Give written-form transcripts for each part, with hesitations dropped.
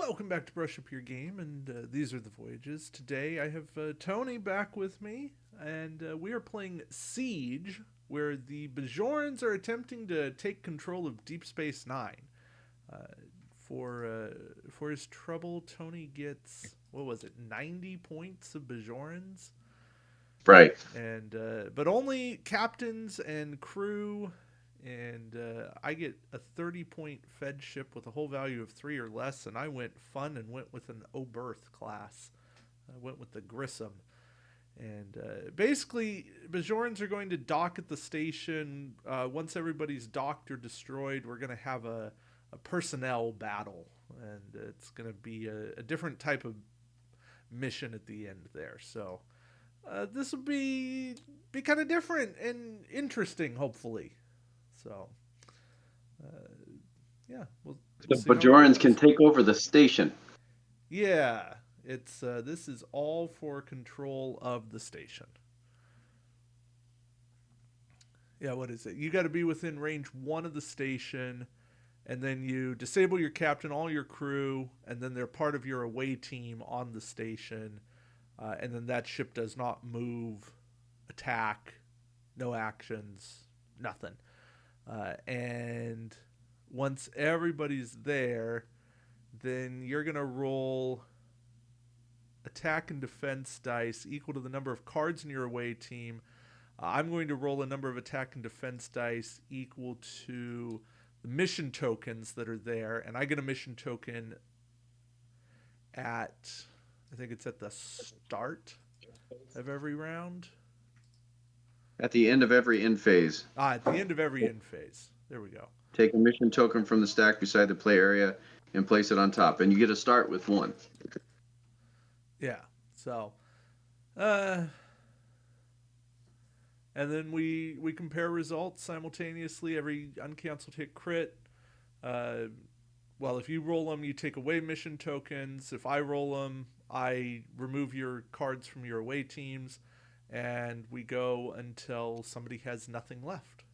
Welcome back to Brush Up Your Game, and these are the Voyages. Today I have Tony back with me, and we are playing Siege, where the Bajorans are attempting to take control of Deep Space Nine. Uh, for his trouble, Tony gets, what was it, 90 points of Bajorans? Right. And but only captains and crew, and I get a 30-point fed ship with a whole value of 3 or less, and I went fun and went with an Oberth class. I went with the Grissom. And basically, Bajorans are going to dock at the station. Once everybody's docked or destroyed, we're going to have a personnel battle. And it's going to be a different type of mission at the end there. So this will be kind of different and interesting, hopefully. So, uh, yeah, we'll The see how it Bajorans can goes. take over the station. Yeah, it's this is all for control of the station. Yeah, what is it? You got to be within range 1 of the station, and then you disable your captain, all your crew, and then they're part of your away team on the station. And then that ship does not move, attack, no actions, nothing. And once everybody's there, then you're going to roll attack and defense dice equal to the number of cards in your away team. I'm going to roll a number of attack and defense dice equal to the mission tokens that are there, and I get a mission token at, I think it's at the start of every round. At the end of every end phase, At the end of every end phase. There we go. take a mission token from the stack beside the play area and place it on top. And you get to start with one. Yeah. So, uh, and then we compare results simultaneously. Every uncancelled hit crit. Uh, well, if you roll them, you take away mission tokens. If I roll them, I remove your cards from your away teams, and we go until somebody has nothing left.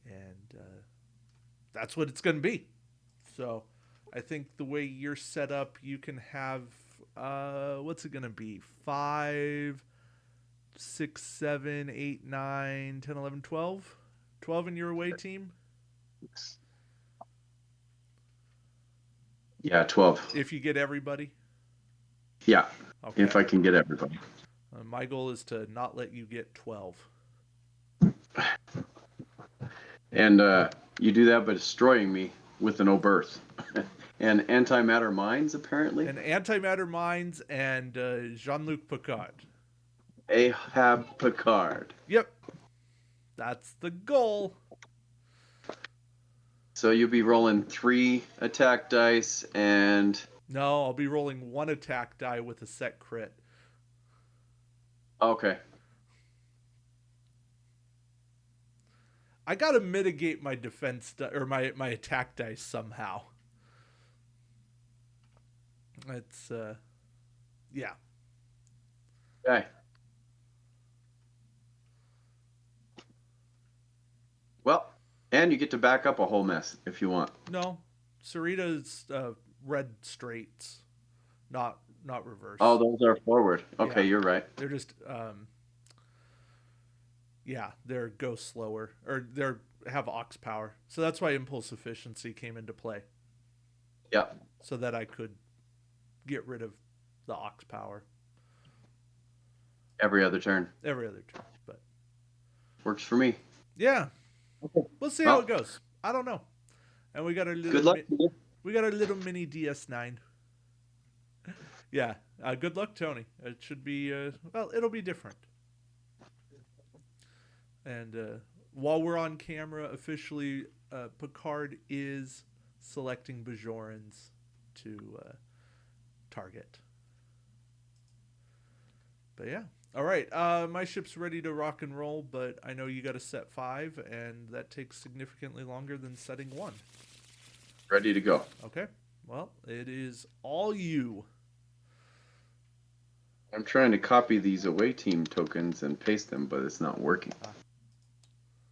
And that's what it's going to be. So, I think the way you're set up, you can have what's it going to be? 5, 6, 7, 8, 9, 10, 11, 12? 12 in your away team? Yeah, 12. If you get everybody? Yeah, if Okay. I can get everybody. My goal is to not let you get 12. And you do that by destroying me with an Oberth. And antimatter mines, apparently. And Antimatter Mines and Jean Luc Picard. Ahab Picard. Yep, that's the goal. So you'll be rolling 3 attack dice and. No, I'll be rolling 1 attack die with a set crit. Okay. I gotta mitigate my defense or my attack dice somehow. It's yeah. Okay. Well, and you get to back up a whole mess if you want. No, Sarita's red straights, not Oh, reverse. those are forward. Okay, Yeah, you're right. they're just yeah, they're go slower or they're have ox power. So that's why impulse efficiency came into play. Yeah, So that I could get rid of the ox power every other turn. every other turn. But Works for me. yeah, Okay. we'll see how it Well, goes. I don't know. And good luck to you. we got our little mini DS9. Yeah. Good luck, Tony. It should be well, it'll be different. And while we're on camera, officially, Picard is selecting Bajorans to target. But yeah. All right. My ship's ready to rock and roll, but I know you got to set 5, and that takes significantly longer than setting 1. Ready to go. Okay. Well, it is all you. I'm trying to copy these away team tokens and paste them, but it's not working. Ah.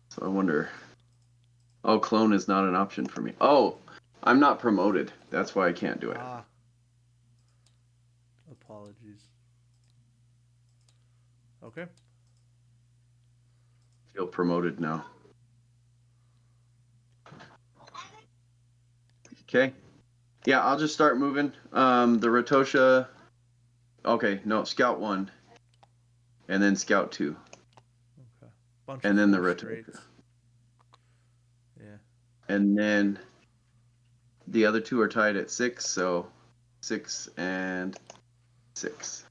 So I wonder. Oh, clone is not an option for me. Oh, I'm not promoted. That's why I can't do it. Ah, apologies. Okay. Feel promoted now. Okay. Yeah, I'll just start moving. The Rotosha. Okay, no, Scout 1, and then Scout 2, Okay. Bunch of and then the four Rotosha. straights. Yeah. And then the other two are tied at 6, so 6 and 6.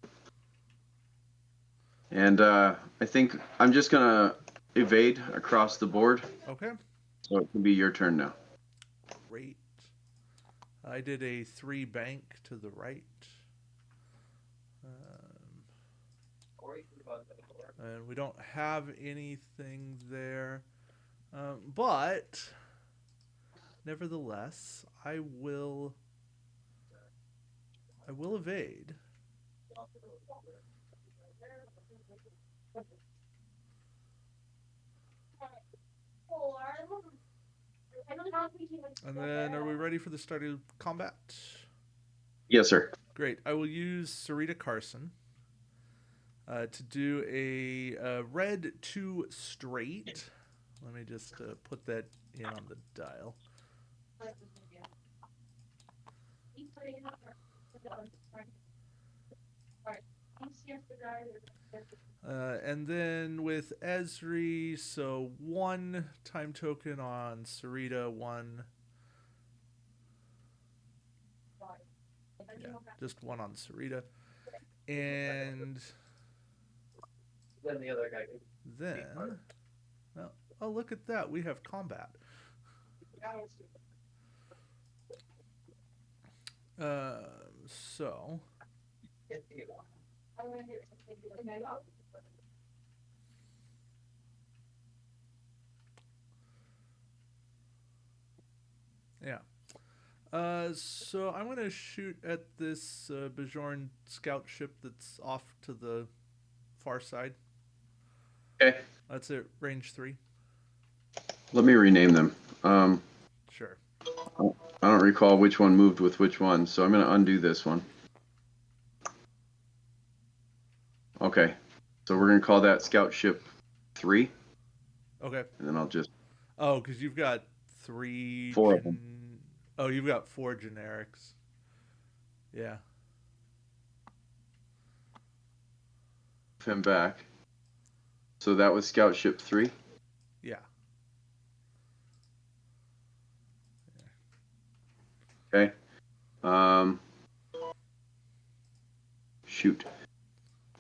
And I think I'm just gonna evade across the board, Okay. so it can be your turn now. Great. I did a 3 bank to the right. And we don't have anything there. But nevertheless, I will evade. And then are we ready for the start of combat? Yes, sir. Great. I will use Sarita Carson to do a red 2 straight. Let me just put that in on the dial. And then with Esri, so 1 time token on Sarita, 1. Yeah, just 1 on Sarita. And Then the other guy could. then, well, oh, look at that. We have combat. So, yeah. So I'm going to shoot at this Bajoran scout ship that's off to the far side. Okay. That's it, range 3. Let me rename them. Sure. I don't recall which one moved with which one, so I'm going to undo this one. Okay. So we're going to call that Scout Ship 3. Okay. And then I'll just. Oh, because you've got 3. 4 of them. Oh, you've got 4 generics. Yeah. Him back. So that was Scout Ship 3. Yeah. Okay. Shoot.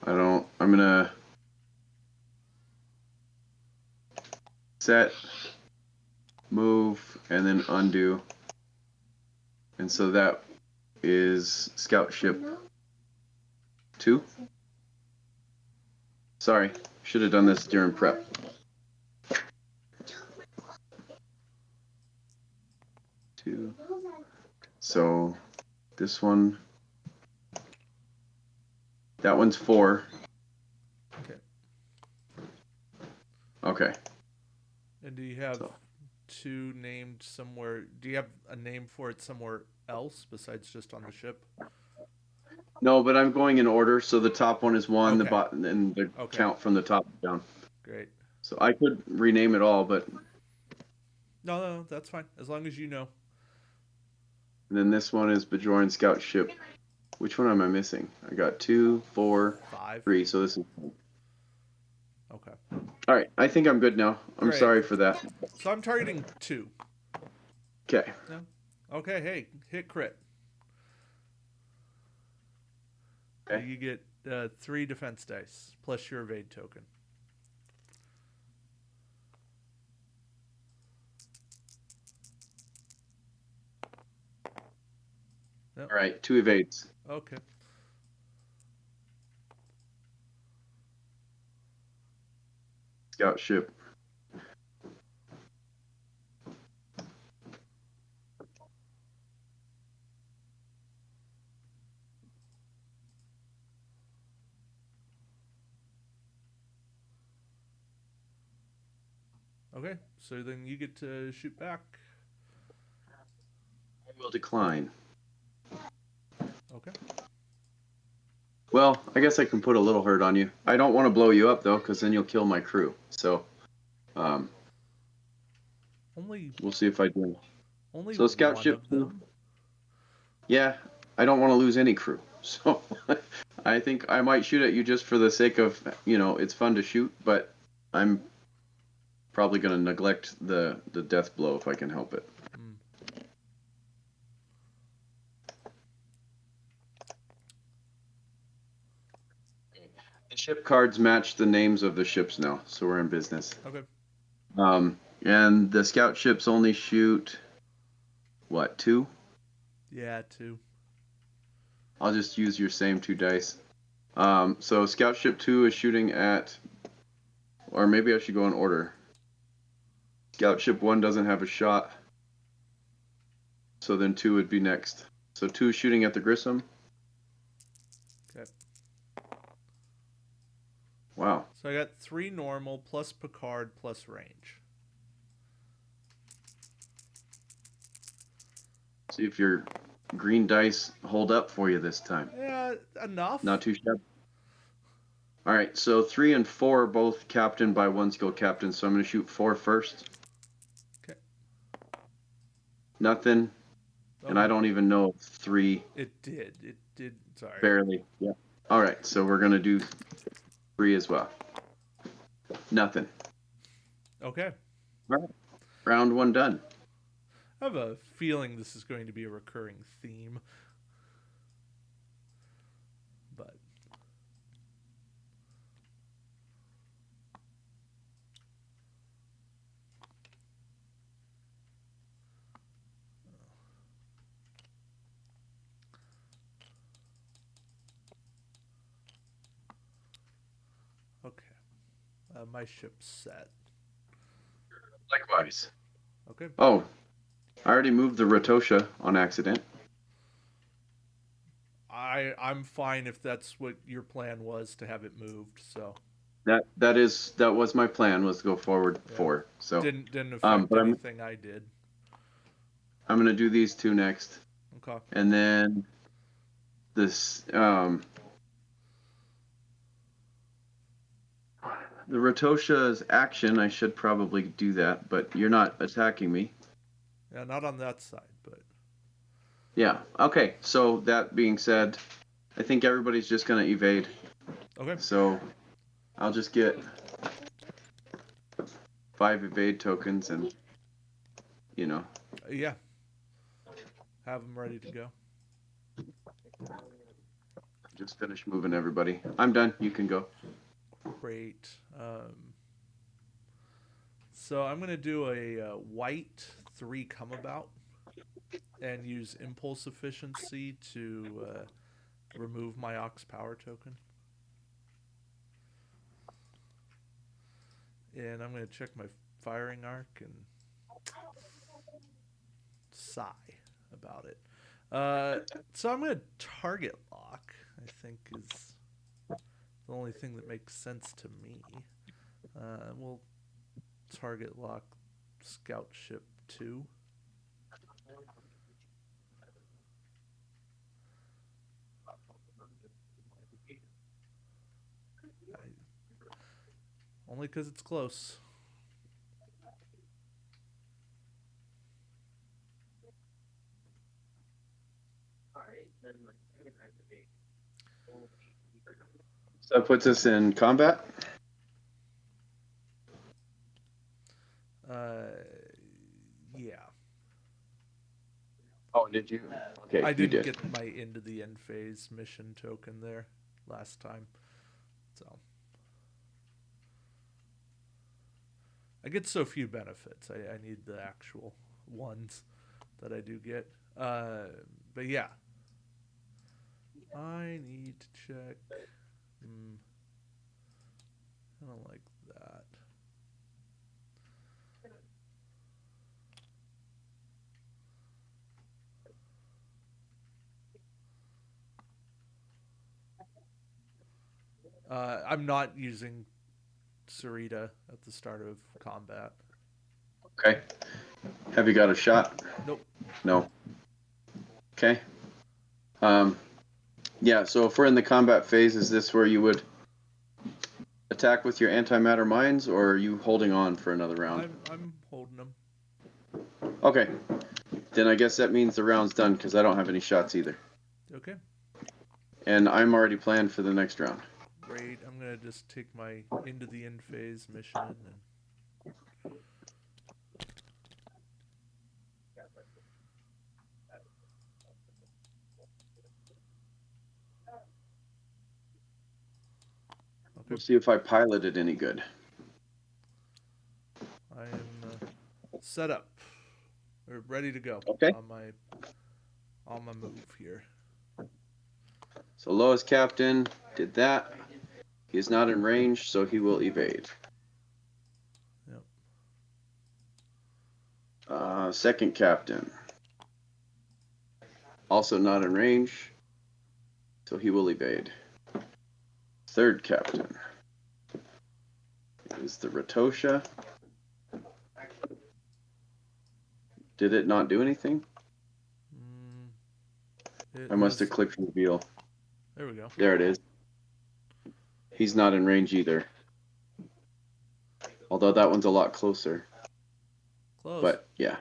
I'm gonna set, move, and then undo. And so that is Scout Ship 2. Sorry, should have done this during prep. Two. So this one, that one's 4. Okay. Okay. And do you have So. 2 named somewhere? Do you have a name for it somewhere else besides just on the ship? No, but I'm going in order. So the top one is 1, Okay. the bottom, and the Okay. count from the top down. Great. So I could rename it all, but. No, that's fine. As long as you know. And then this one is Bajoran Scout Ship. Which one am I missing? I got 2, 4, 5. 3. So this is. Okay. All right. I think I'm good now. I'm Great. sorry for that. So I'm targeting 2. Okay. No? Okay, hey, hit crit. Okay. You get 3 defense dice plus your evade token. Yep. All right. 2 evades. Okay. Scout Ship. Okay, so then you get to shoot back. will decline. Okay. Well, I guess I can put a little hurt on you. I don't want to blow you up though, because then you'll kill my crew. So, Only we'll see if I do. only So scout one ship of 2. them. Yeah, I don't want to lose any crew. So, I think I might shoot at you just for the sake of, it's fun to shoot, but I'm probably going to neglect the death blow if I can help it. Mm. The ship cards match the names of the ships now, so we're in business. Okay. And the scout ships only shoot, what, 2? Yeah, 2. I'll just use your same 2 dice. So scout ship 2 is shooting at, or maybe I should go in order. Scout ship 1 doesn't have a shot, so then 2 would be next. So 2 is shooting at the Grissom. Okay. Wow. So I got 3 normal plus Picard plus range. See if your green dice hold up for you this time. Yeah, enough. Not too shabby. All right, so 3 and 4 are both captained by 1 skill captain, so I'm going to shoot 4 first. Okay. Nothing. And I don't even know if 3. It did. Sorry. Barely. Yeah. All right, so we're going to do 3 as well. Nothing. Okay. All right. Round 1 done. I have a feeling this is going to be a recurring theme. But okay. My ship's set. Likewise. Okay. Oh, I already moved the Rotosha on accident. I'm fine if that's what your plan was to have it moved. So That was my plan, was to go forward yeah. 4. So didn't affect but anything I did. I'm going to do these 2 next. Okay. And then this the Rotosha's action, I should probably do that, but you're not attacking me. Yeah, not on that side, but Yeah. Okay. So that being said, I think everybody's just going to evade. okay. So I'll just get 5 evade tokens and, Yeah. Have them ready to go. just finish moving everybody. I'm done. You can go. Great. So I'm going to do a white 3 come about and use impulse efficiency to remove my Ox power token. And I'm going to check my firing arc and sigh about it. So I'm going to target lock, I think is the only thing that makes sense to me. We'll target lock scout ship 2. Only because it's close. So that puts us in combat. Yeah. Oh, did you? Okay, I you didn't did. get my into the end phase mission token there last time. So I get so few benefits. I need the actual ones that I do get. But yeah. I need to check. I don't like that. I'm not using Sarita at the start of combat. Okay. Have you got a shot? Nope. No. Okay. Yeah, so if we're in the combat phase, is this where you would attack with your antimatter mines, or are you holding on for another round? I'm holding them. Okay. Then I guess that means the round's done, because I don't have any shots either. Okay. And I'm already planned for the next round. Great. I'm gonna just take my into the end phase mission and okay. We'll see if I piloted any good. I am set up or ready to go Okay. on my move here. So Lois Captain did that. He is not in range, so he will evade. Yep. Second Captain. Also not in range, so he will evade. Third Captain is the Ratosha. Did it not do anything? I must have clicked reveal. There we go. There it is. He's not in range either. Although that one's a lot closer. Close. But yeah.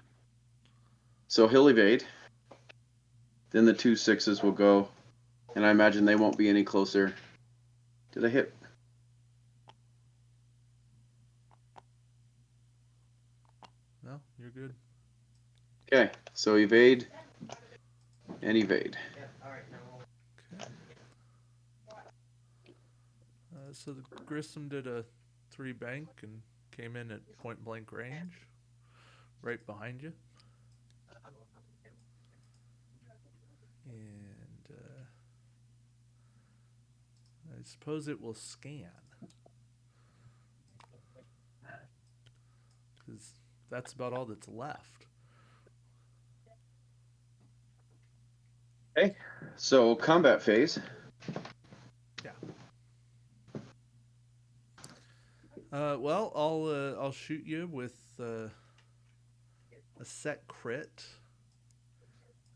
So he'll evade. Then the 2 6s will go. And I imagine they won't be any closer. Did I hit? No, you're good. Okay, so evade and evade. Okay. So the Grissom did a 3 bank and came in at point blank range, right behind you. And I suppose it will scan. Because that's about all that's left. Okay, so combat phase. Yeah. Well, I'll shoot you with a set crit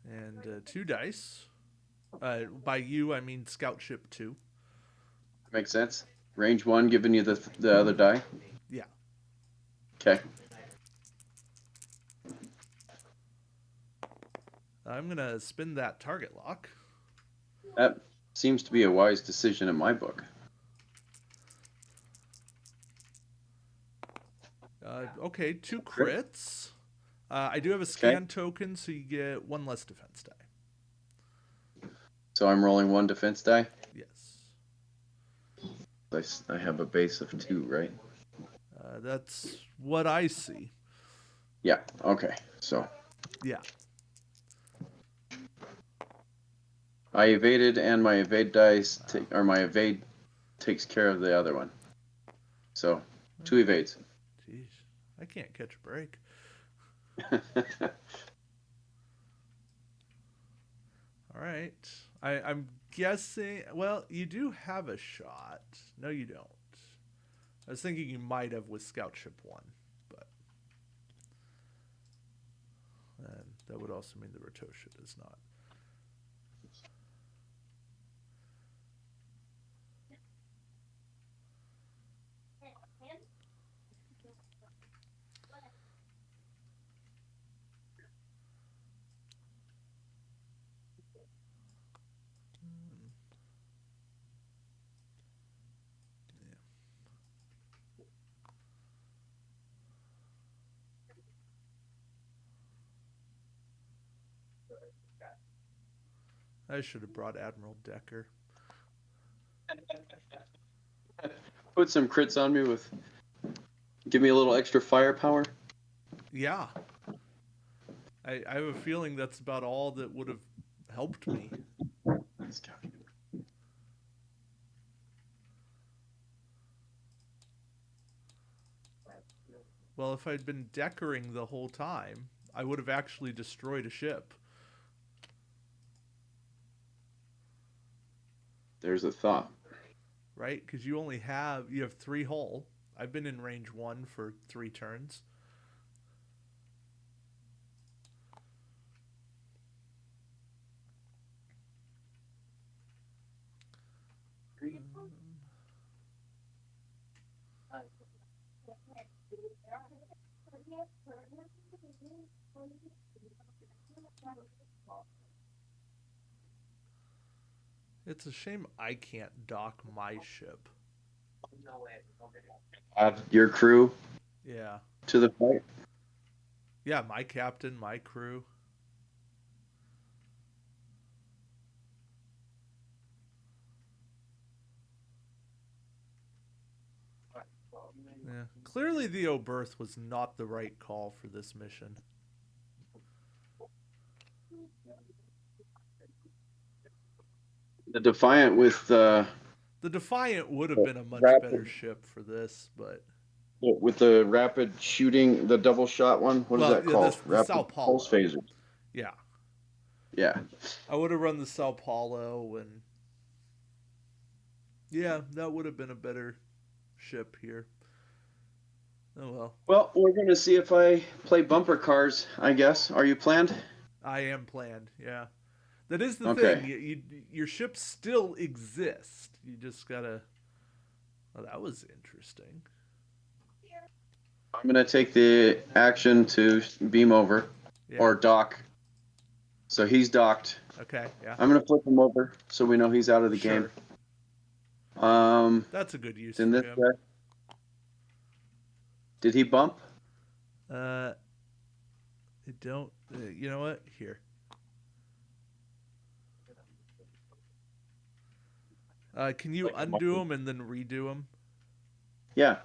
and 2 dice. By you, I mean Scout Ship 2. Makes sense. Range 1 giving you the other die. Yeah. Okay. I'm gonna spin that target lock. That seems to be a wise decision in my book. Okay, 2 crits. I do have a scan token, so you get 1 less defense die. So I'm rolling 1 defense die? Yes. I have a base of 2, right? That's what I see. Yeah, okay. So Yeah. I evaded, and my evade dice, my evade takes care of the other one. So 2 evades. Jeez, I can't catch a break. All right. I'm guessing. Well, you do have a shot. No, you don't. I was thinking you might have with Scout Ship 1, but that would also mean the Ratosha does not. I should have brought Admiral Decker. Put some crits on me with. Give me a little extra firepower. Yeah. I have a feeling that's about all that would have helped me. Well, if I'd been deckering the whole time, I would have actually destroyed a ship. There's a thought. Right? Because you have 3 hull. I've been in range 1 for 3 turns. It's a shame I can't dock my ship. No way. Add your crew Yeah. to the fight. Yeah, my captain, my crew. Yeah. Clearly the Oberth was not the right call for this mission. The Defiant with The Defiant would have been a much better rapid ship for this, but with the rapid shooting, the double shot one. What is well, that yeah, called? the Sao Rapid pulse Paulo. phaser. Yeah. Yeah. I would have run the Sao Paulo and yeah, that would have been a better ship here. Oh well. Well, we're gonna see if I play bumper cars. I guess. Are you planned? I am planned, yeah. That is the thing. Okay. Your ships still exist. You just gotta. Oh, that was interesting. I'm gonna take the action to beam over Yeah. or dock. So he's docked. Okay. Yeah. I'm gonna flip him over so we know he's out of the game. Sure. That's a good use Then for this him. guy. Did he bump? I don't. You know what? Here. Can you Like a undo monkey. them and then redo them? Yeah.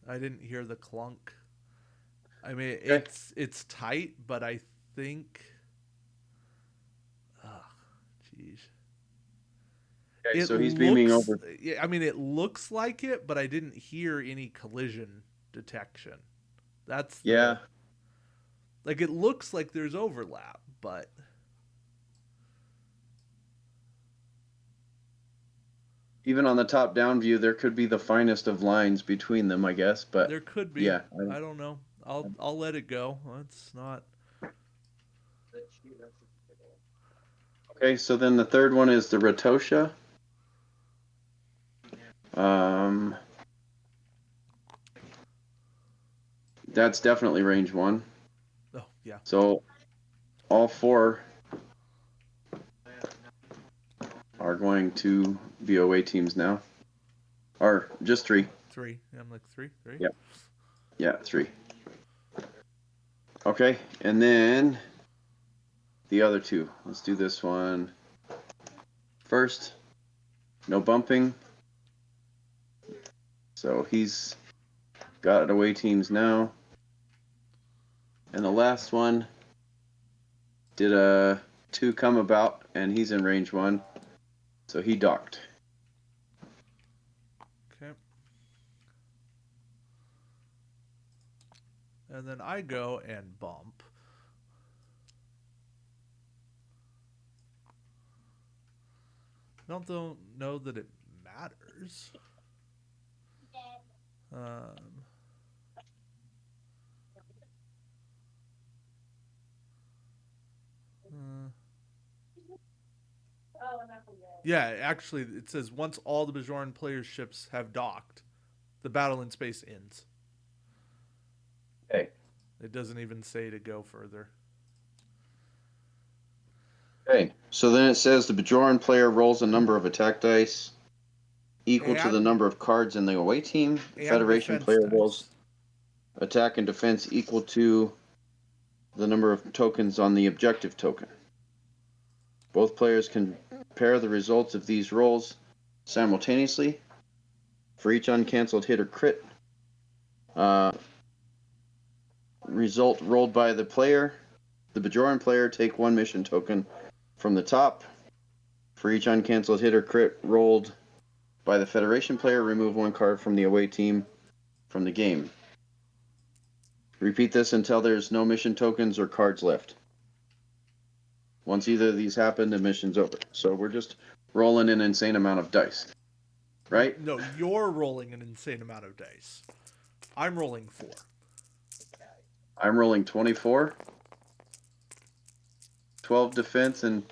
I didn't hear the clunk. I mean, Okay. it's tight, but I think. Ah, jeez. Okay. It So he's beaming looks. over. Yeah, I mean, it looks like it, but I didn't hear any collision detection. That's Yeah. the. Like, it looks like there's overlap, but. Even on the top down view, there could be the finest of lines between them, I guess. But There could be. yeah. I don't know. I'll let it go. It's not. Okay. So then the third one is the Ratosha. Um, that's definitely range 1. Oh yeah. So all 4 are going to be away teams now. Or just 3. 3. I'm like 3. 3. Yep. Yeah, 3. Okay, and then the other 2. Let's do this one first. No bumping. So he's got away teams now. And the last one did a 2 come about, and he's in range 1. So he docked. Okay. And then I go and bump. Don't know that it matters. Um, uh, yeah, actually, it says once all the Bajoran players' ships have docked, the battle in space ends. Okay. It doesn't even say to go further. Okay, so then it says the Bajoran player rolls a number of attack dice equal to the And number of cards in the away team. The and Federation defense player rolls dice. attack and defense equal to the number of tokens on the objective token. Both players can compare the results of these rolls simultaneously. For each uncancelled hit or crit result rolled by the player, the Bajoran player take 1 mission token from the top. For each uncancelled hit or crit rolled by the Federation player, remove 1 card from the away team from the game. Repeat this until there's no mission tokens or cards left. Once either of these happen, the mission's over. So we're just rolling an insane amount of dice. Right? No, you're rolling an insane amount of dice. I'm rolling 4. I'm rolling 24. 12 defense and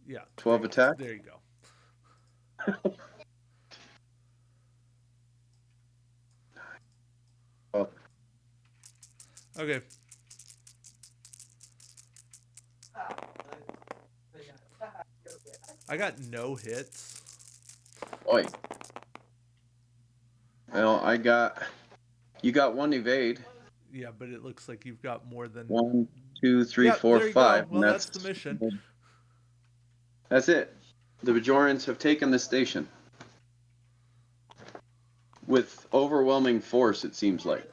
Yeah. 12 attack. There you go. Oh, Okay. I got no hits. oi. Well, you got one evade. Yeah, but it looks like you've got more than. 1, 2, 3, Yeah, 4, there you go. 5, and Well, that's the mission. that's it. The Bajorans have taken the station with overwhelming force. It seems like.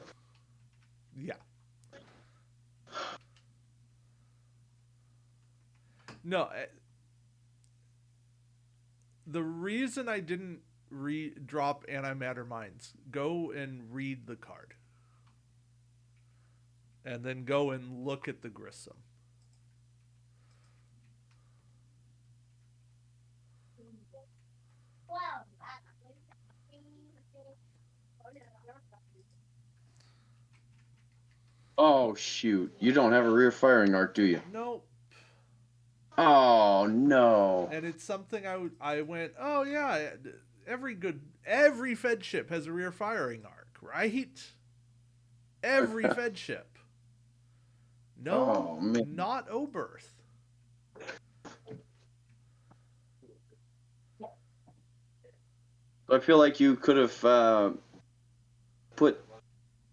Yeah. No, the reason I didn't drop antimatter mines, go and read the card. And then go and look at the Grissom. Oh shoot! You don't have a rear firing arc, do you? Nope. Oh no! And it's something I went, oh yeah, every Fed ship has a rear firing arc, right? Every Fed ship. No, Oh man! not Oberth. I feel like you could have put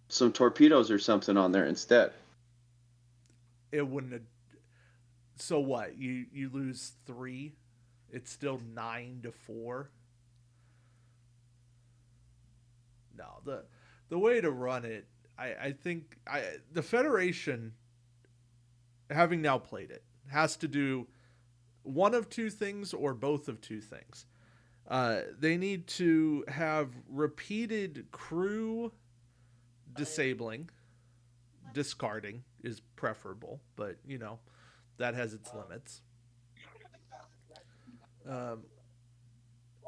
some torpedoes or something on there instead. It wouldn't have. So what? You lose 3. It's still 9-4. No, the way to run it, I think the Federation, having now played it, has to do one of two things or both of two things. They need to have repeated crew disabling, discarding is preferable, but that has its limits. Um,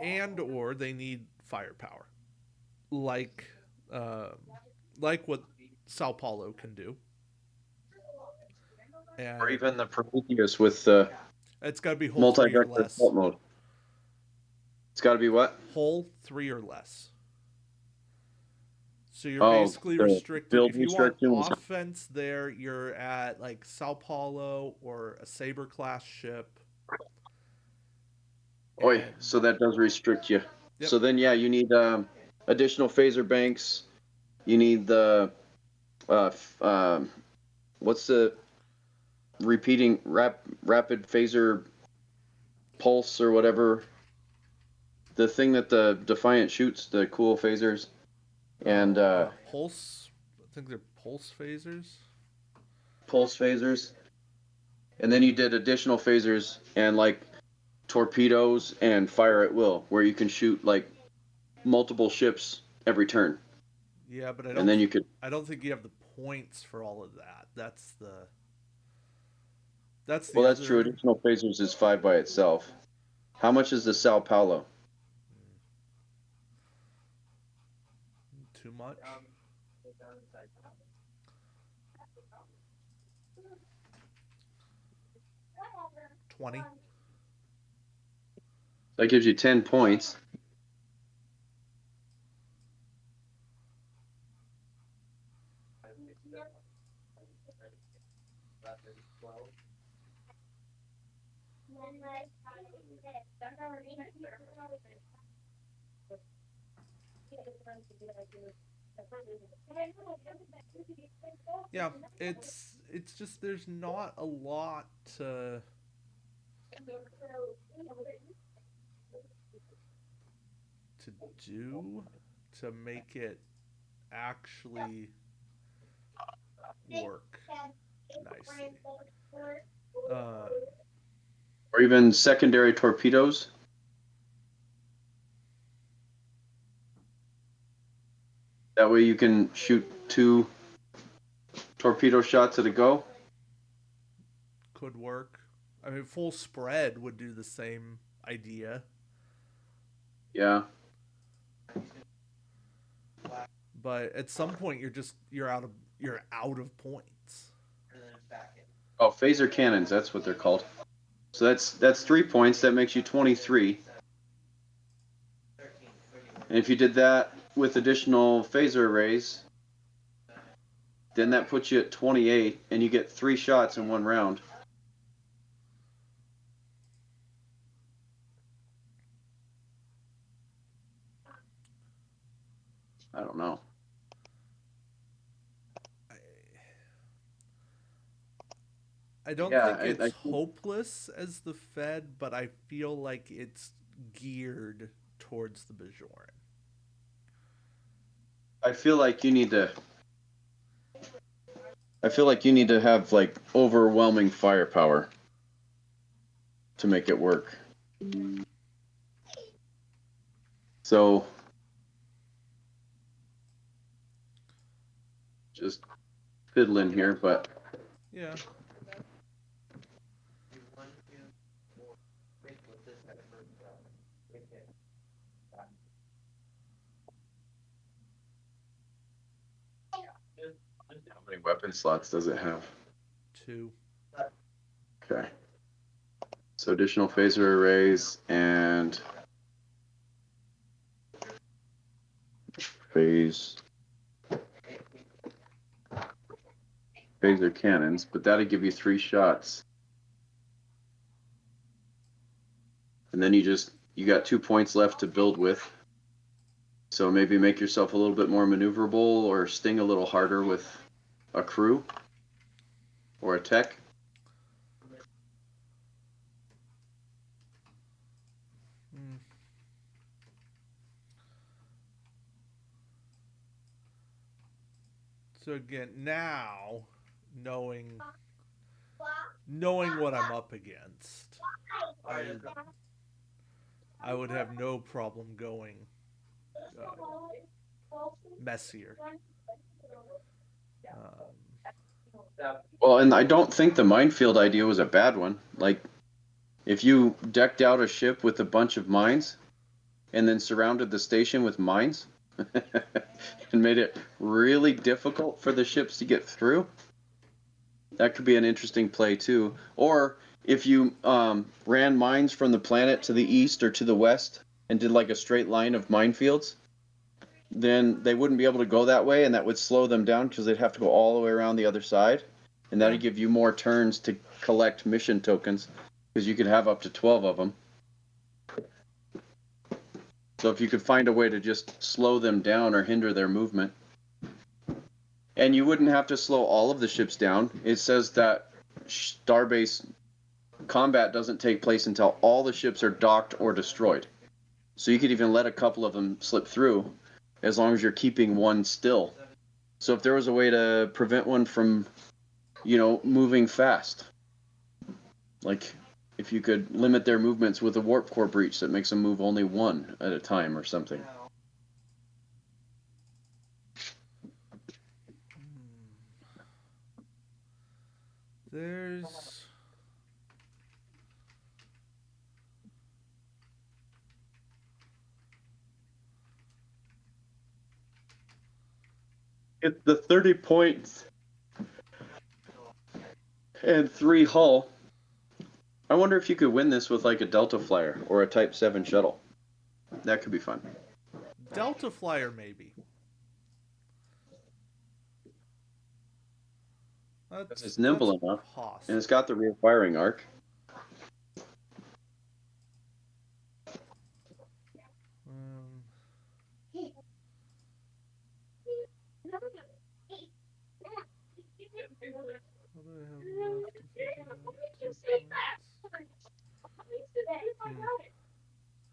and or they need firepower, like uh, like what Sao Paulo can do. Or And even the Prometheus with it's got to be hull 3 or multi-vector less. assault mode. It's got to be what? Hull 3 or less. So you're Oh, basically the restricted. build If you want restrictions. offense there, you're at like Sao Paulo or a Saber class ship. Oi, And so that does restrict you. yep. So then, yeah, you need additional phaser banks. You need the what's the repeating rapid phaser pulse or whatever, the thing that the Defiant shoots, the cool phasers, and Pulse. I think they're pulse phasers. pulse phasers. And then you did additional phasers and like torpedoes and fire at will, where you can shoot like multiple ships every turn. Yeah, but And then you could. I don't think you have the points for all of that. That's the Well, that's true. other. Additional phasers is 5 by itself. How much is the Sao Paulo? Too much. 20. That gives you 10 points. Yeah, it's just there's not a lot to do to make it actually work nicely. Uh, Or even secondary torpedoes. That way you can shoot 2 torpedo shots at a go. could work. I mean, full spread would do the same idea, Yeah. but at some point you're out of points. Oh, phaser cannons. That's what they're called. So that's 3 points. That makes you 23. And if you did that with additional phaser arrays, then that puts you at 28, and you get 3 shots in one round. I don't know. I don't Yeah, think it's hopeless as the Fed, but I feel like it's geared towards the Bajoran. I feel like you need to. I feel like you need to have like overwhelming firepower to make it work. So just fiddling here, but Yeah. how many weapon slots does it have? 2. Okay. So additional phaser arrays and phaser cannons, but that'll give you 3 shots. And then you got 2 points left to build with. So maybe make yourself a little bit more maneuverable or sting a little harder with a crew or a tech. Mm. So again, now knowing what I'm up against, I would have no problem going messier. Well, and I don't think the minefield idea was a bad one. Like, if you decked out a ship with a bunch of mines and then surrounded the station with mines and made it really difficult for the ships to get through, that could be an interesting play too. Or if you ran mines from the planet to the east or to the west and did like a straight line of minefields, then they wouldn't be able to go that way, and that would slow them down because they'd have to go all the way around the other side, and that'd give you more turns to collect mission tokens because you could have up to 12 of them. So if you could find a way to just slow them down or hinder their movement, and you wouldn't have to slow all of the ships down. It says that starbase combat doesn't take place until all the ships are docked or destroyed. So you could even let a couple of them slip through as long as you're keeping one still. So if there was a way to prevent one from, moving fast, like if you could limit their movements with a warp core breach that makes them move only one at a time or something. There's It's the 30 points and 3 hull. I wonder if you could win this with like a Delta Flyer or a Type 7 shuttle. That could be fun. Delta Flyer, maybe. It's nimble that's enough, and it's possible. got the rear firing arc. What do I have left to figure out?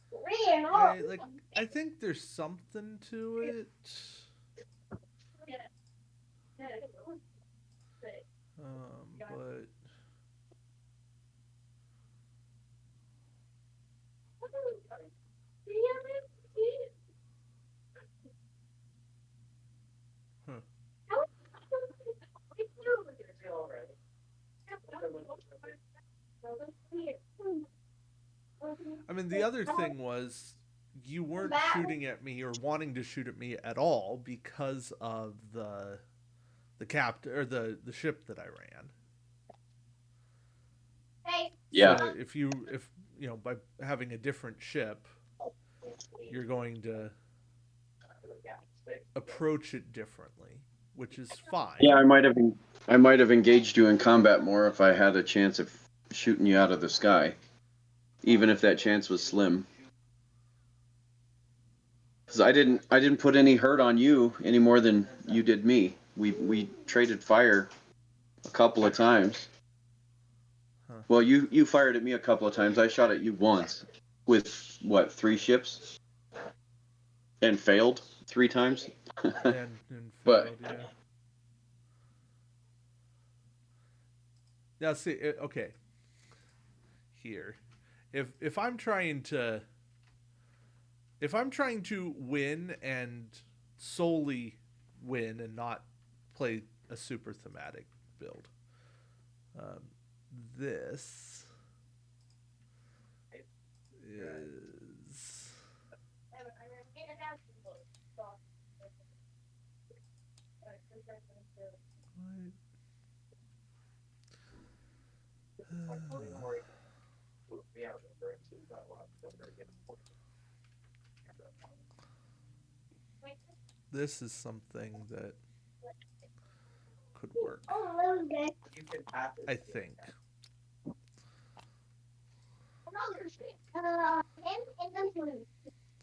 2 points. I think there's something to it. But huh. I mean, the other thing was you weren't shooting at me or wanting to shoot at me at all because of the captain or the ship that I ran. Yeah. So if by having a different ship, you're going to approach it differently, which is Yeah, fine. I might have engaged you in combat more if I had a chance of shooting you out of the sky, even if that chance was slim. Because I didn't put any hurt on you any more than you did me. We traded fire a couple of times. Huh. Well, you fired at me a couple of times. I shot at you once with what, 3 ships and failed 3 times. And But failed, yeah. Now see, okay, here, if I'm trying to win and solely win and not play a super thematic build, um, this is this is something that could work, I think.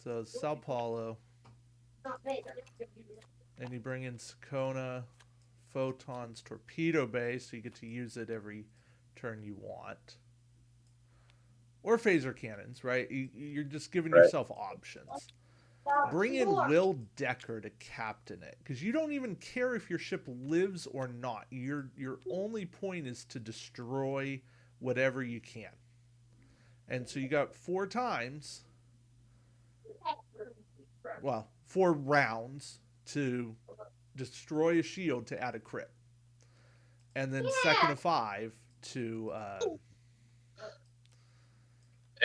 So Sao Paulo, and you bring in Sakona, Photon's torpedo bay, so you get to use it every turn you want. Or phaser cannons, right? You're just giving right. yourself options. Bring in Will Decker to captain it, because you don't even care if your ship lives or not. Your only point is to destroy whatever you can. And so you got 4 times, well, 4 rounds to destroy a shield to add a crit, and then second of 5 to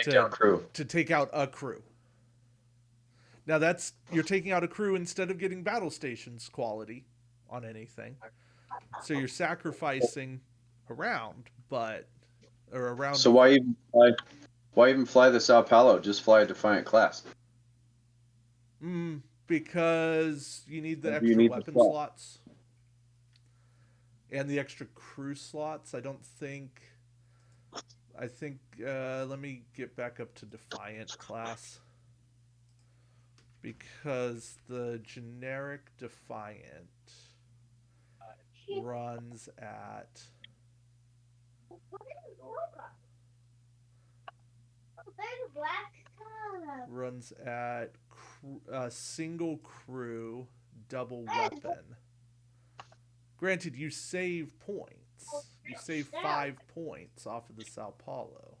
Take down crew. to take out a crew. Now that's, you're taking out a crew instead of getting battle stations quality on anything. So you're sacrificing a round, or a round So of. why even fly the Sao Paulo? Just fly a Defiant class. Because you need the You extra need the weapon slot. slots and the extra crew slots. I don't think. I think. Let me get back up to Defiant class, because the generic Defiant runs at single crew, double weapon. Granted, you save points. You save 5 points off of the Sao Paulo,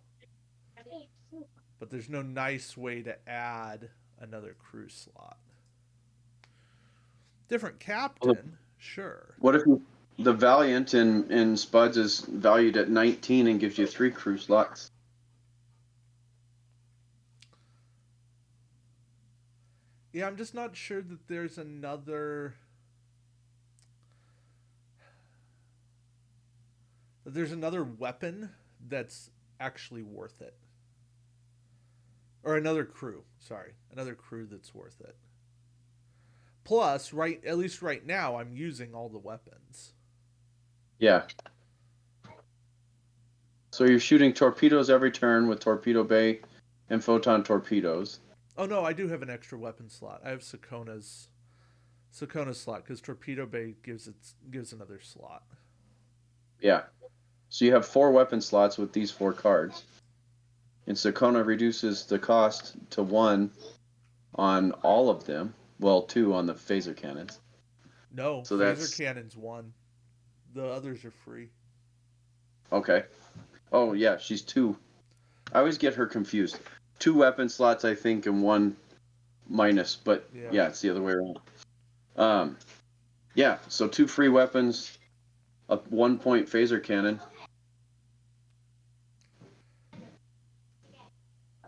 but there's no nice way to add another crew slot. Different captain, sure. What if the Valiant in Spuds is valued at 19 and gives you 3 crew slots? Yeah, I'm just not sure that there's another weapon that's actually worth it. Or another crew, sorry. Another crew that's worth it. Plus, at least right now, I'm using all the weapons. Yeah. So you're shooting torpedoes every turn with torpedo bay and photon torpedoes. Oh no, I do have an extra weapon slot. I have Sakona's slot, because torpedo bay gives another slot. Yeah. So you have 4 weapon slots with these 4 cards. And Sakona reduces the cost to 1 on all of them. Well, 2 on the phaser cannons. No, So phaser that's cannon's 1. The others are free. okay. Oh yeah, she's 2. I always get her confused. 2 weapon slots, I think, and 1 minus, but yeah, it's the other way around. Yeah, so 2 free weapons, a 1-point phaser cannon.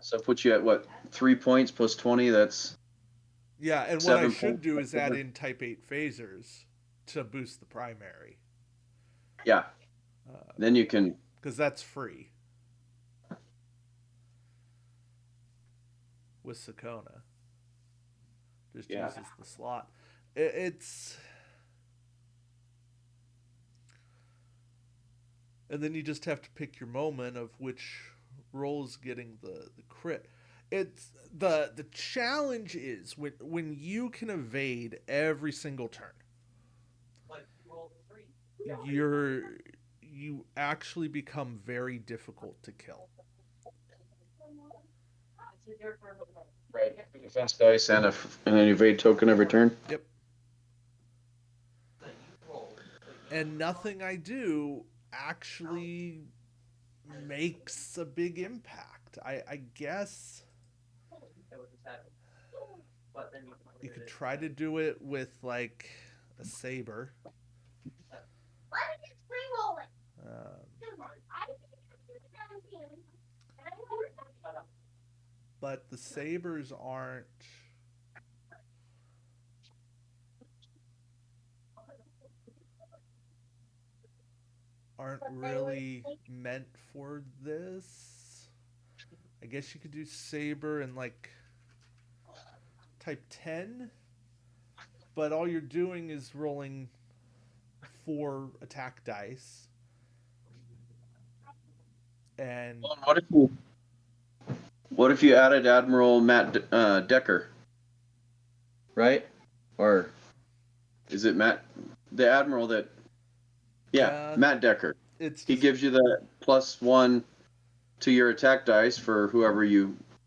So put you at what, 3 points plus 20? That's Yeah, and what I 7 should points. do is add in Type 8 phasers to boost the primary. Yeah. Then you can. Because that's free. with Sakona. Just Yeah. uses the slot. It's and then you just have to pick your moment of which roll's getting the crit. It's the challenge is when you can evade every single turn, Like roll 3. you're you actually become very difficult to kill. It's your turn. Right. Defense dice and an evade token every turn. Yep. Then you roll. And nothing I do actually makes a big impact. I guess That would just happen. But then you could try to do it with like a saber. Um, but the sabers aren't really meant for this. I guess you could do saber and like type 10, but all you're doing is rolling 4 attack dice. And Well, what if you added Admiral Matt Decker, right? Or is it Matt, the Admiral that? Yeah, yeah, Matt Decker. it's He just gives you the +1 to your attack dice for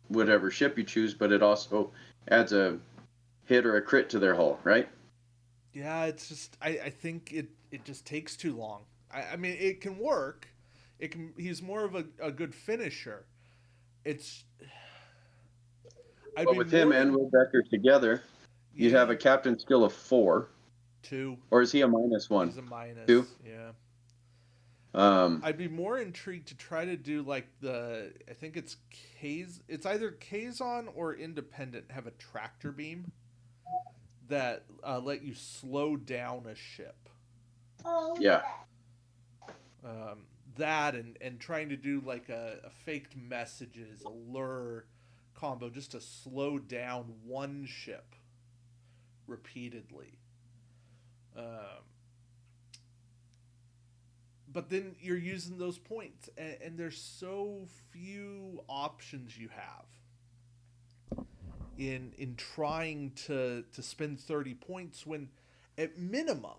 whatever ship you choose, but it also adds a hit or a crit to their hull, right? yeah, it's just I think it just takes too long. I mean it can work. It can he's more of a good finisher. It's I'd But be with him more and in Will Decker together, you'd have a yeah, captain skill of 4, 2. or is he a -1? He's a minus. 2. Yeah. Um, I'd be more intrigued to try to do like I think it's it's either Kazon or Independent have a tractor beam that let you slow down a ship. yeah. Um, that and trying to do like a faked messages, a lure combo just to slow down one ship repeatedly. Um, but then you're using those points, and there's so few options you have in trying to spend 30 points when at minimum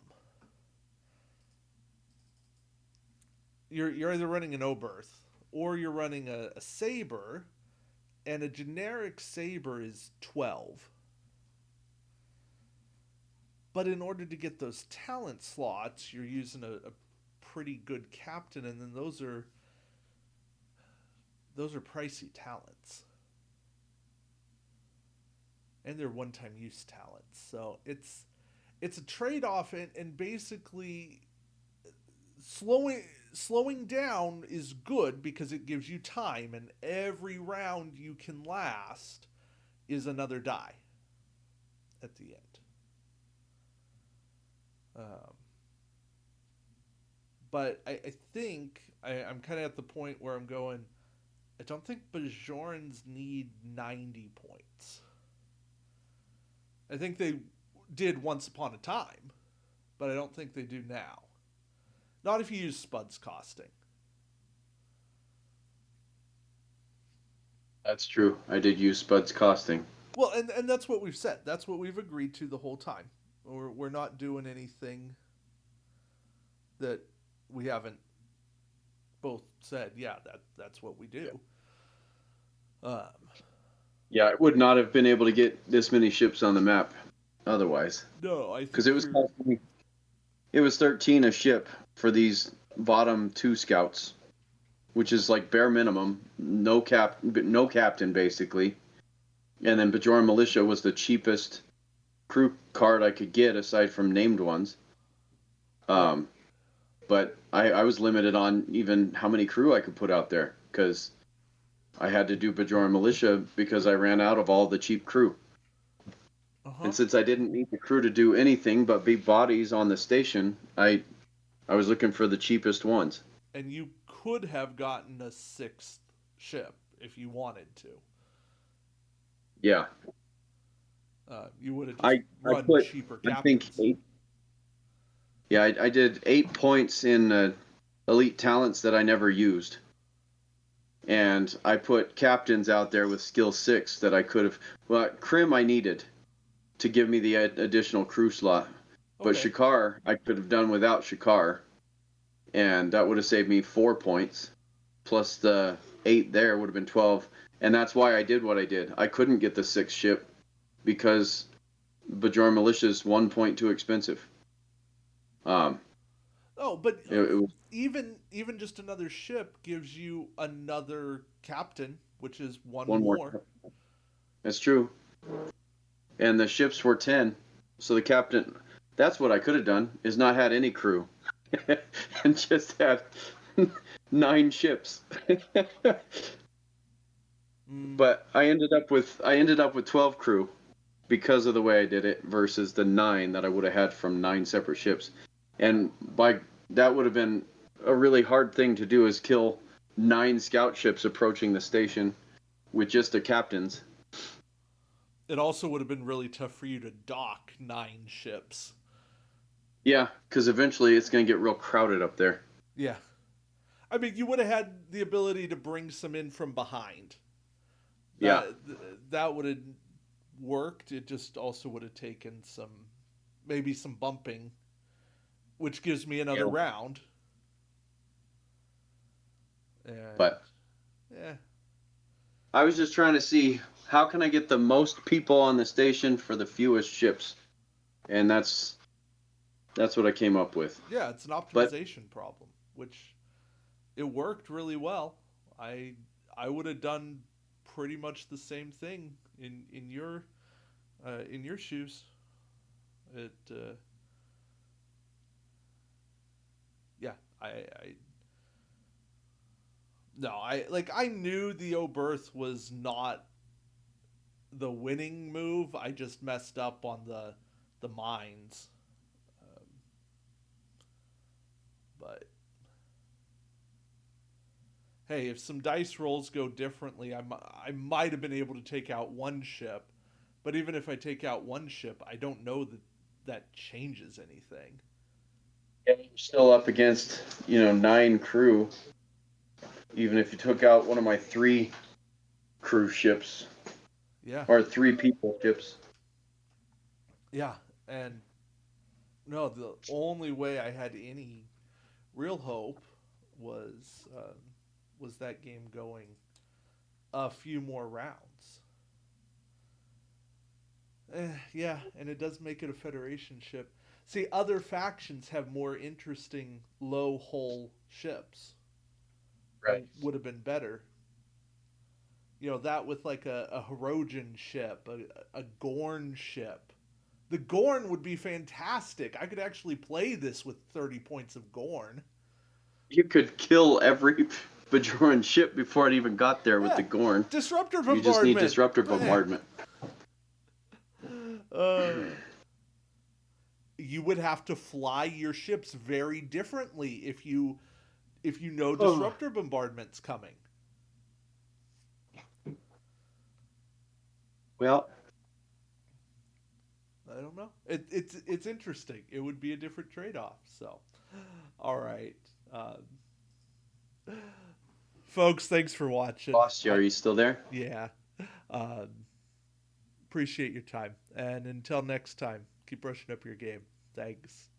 you're either running an Oberth or you're running a saber, and a generic saber is 12. But in order to get those talent slots, you're using a pretty good captain, and then those are pricey talents, and they're one-time use talents. So it's a trade-off, and basically slowing down is good because it gives you time, and every round you can last is another die at the end. Um, but I think I'm kind of at the point where I'm going. I don't think Bajorans need 90 points. I think they did once upon a time, but I don't think they do now. Not if you use Spud's costing. That's true. I did use Spud's costing. Well, and that's what we've said. That's what we've agreed to the whole time. We're not doing anything that we haven't both said. Yeah, that's what we do. Um, Yeah, I would not have been able to get this many ships on the map otherwise. no, I Because think you're. it was 13 a ship for these bottom 2 scouts, which is like bare minimum, no captain basically. And then Bajoran Militia was the cheapest crew card I could get aside from named ones. Right. But I was limited on even how many crew I could put out there because I had to do Bajoran Militia because I ran out of all the cheap crew. Uh-huh. And since I didn't need the crew to do anything but be bodies on the station, I was looking for the cheapest ones. And you could have gotten a 6th ship if you wanted to. Yeah, You would have just I run put cheaper I think captains. 8. Yeah, I did 8 points in elite talents that I never used, and I put captains out there with skill 6 that I could have. Well, Krim I needed to give me the additional crew slot, but Okay. Shakar I could have done without Shakar, and that would have saved me 4 points. Plus the 8 there would have been 12, and that's why I did what I did. I couldn't get the 6th ship because Bajoran Militia is 1 point too expensive. Um, Oh, but it was even just another ship gives you another captain, which is one one more. more. That's true. And the ships were 10, so the captain. That's what I could have done is not had any crew, and just had 9 ships. Mm, But I ended up with 12 crew because of the way I did it versus the 9 that I would have had from 9 separate ships. And by that would have been a really hard thing to do is kill 9 scout ships approaching the station with just the captains. it also would have been really tough for you to dock 9 ships. Yeah, because eventually it's going to get real crowded up there. Yeah. I mean, you would have had the ability to bring some in from behind. Yeah, That would have worked. It just also would have taken maybe some bumping, which gives me another yeah. round. And But yeah, I was just trying to see how can I get the most people on the station for the fewest ships, and that's what I came up with. yeah, it's an But optimization problem, which it worked really well. I I would have done pretty much the same thing in your shoes. It yeah, I no, I knew the Oberth was not the winning move. I just messed up on the mines. Um, but hey, if some dice rolls go differently, I might have been able to take out one ship. But even if I take out one ship, I don't know that that changes anything. yeah, you're still up against 9 crew. Even if you took out one of my 3 crew ships Yeah, or 3 people ships. yeah, and no, the only way I had any real hope was was that game going a few more rounds. Yeah, and it does make it a Federation ship. See, other factions have more interesting low hull ships and Right. would have been better. You know, that with like a Hirogen ship, a Gorn ship. The Gorn would be fantastic. I could actually play this with 30 points of Gorn. You could kill every Bajoran ship before it even got there with Yeah, the Gorn. disruptor You just need bombardment. disruptor Bam. bombardment. Uh, you would have to fly your ships very differently if you know Oh. disruptor bombardment's coming. Well, I don't know. It's interesting. It would be a different trade off. So, all right, folks. Thanks for watching. boss, are you still there? Yeah, um, appreciate your time. And until next time, keep brushing up your game. Thanks.